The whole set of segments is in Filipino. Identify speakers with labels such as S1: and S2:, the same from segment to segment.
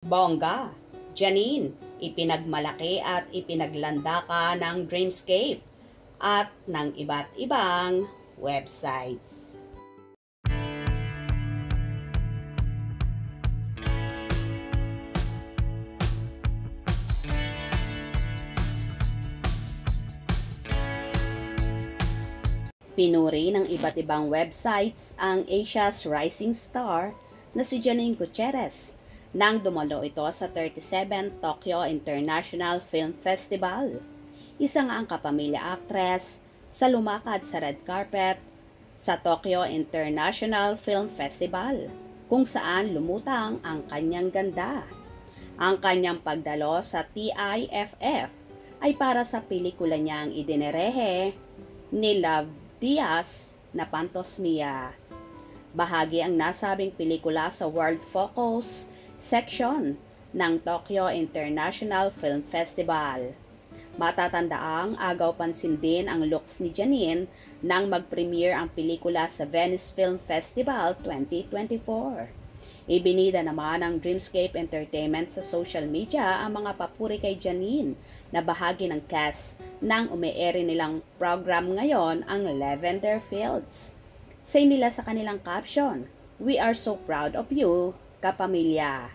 S1: Bongga, Janine, ipinagmalaki at ipinaglanda ka ng Dreamscape at ng iba't ibang websites. Pinuri ng iba't ibang websites ang Asia's rising star na si Janine Gutierrez nang dumalo ito sa 37th Tokyo International Film Festival. Isa nga ang kapamilya actress sa lumakad sa red carpet sa Tokyo International Film Festival, kung saan lumutang ang kanyang ganda. Ang kanyang pagdalo sa TIFF ay para sa pelikula niyang idinerehe ni Love Diaz na Pantos Mia. Bahagi ang nasabing pelikula sa World Focus section ng Tokyo International Film Festival. Matatandaang agaw pansin din ang looks ni Janine nang mag-premiere ang pelikula sa Venice Film Festival 2024. Ibinida naman ng Dreamscape Entertainment sa social media ang mga papuri kay Janine na bahagi ng cast ng umeere nilang program ngayon, ang Lavender Fields. Say nila sa kanilang caption, "We are so proud of you, kapamilya."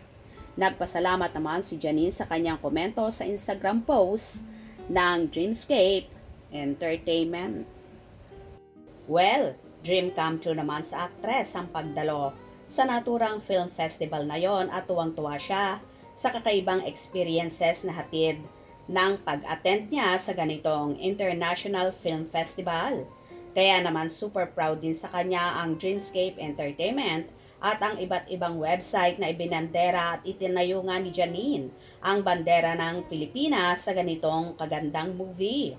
S1: Nagpasalamat naman si Janine sa kanyang komento sa Instagram post ng Dreamscape Entertainment. Well, dream come true naman sa aktres ang pagdalo sa naturang film festival na yon at tuwang-tuwa siya sa kakaibang experiences na hatid ng pag-attend niya sa ganitong International Film Festival. Kaya naman super proud din sa kanya ang Dreamscape Entertainment at ang iba't ibang website na ibinandera at itinayo nga ni Janine ang bandera ng Pilipinas sa ganitong kagandang movie.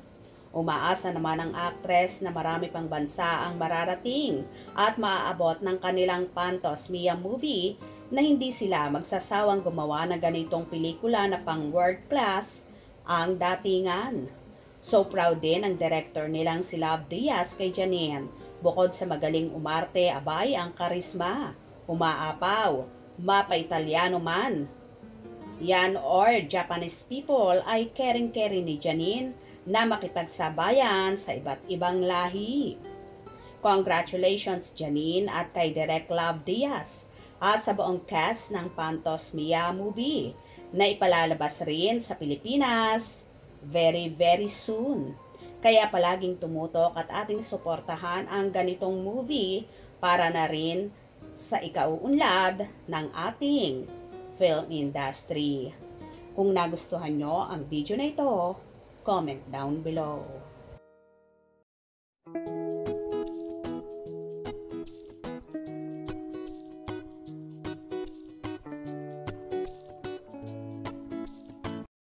S1: Umaasa naman ang actress na marami pang bansa ang mararating at maaabot ng kanilang Pantos Mia movie na hindi sila magsasawang gumawa ng ganitong pelikula na pang world class ang datingan. So proud din ang director nilang si Love Diaz kay Janine. Bukod sa magaling umarte, abay ang karisma, umaapaw, mapa-Italiano man yan or Japanese people ay caring-caring ni Janine na makipagsabayan sa iba't ibang lahi. Congratulations Janine at kay Direk Love Diaz at sa buong cast ng Pantos Mia movie na ipalalabas rin sa Pilipinas very very soon. Kaya palaging tumutok at ating suportahan ang ganitong movie para na rin sa ikauunlad ng ating film industry. Kung nagustuhan nyo ang video na ito, comment down below.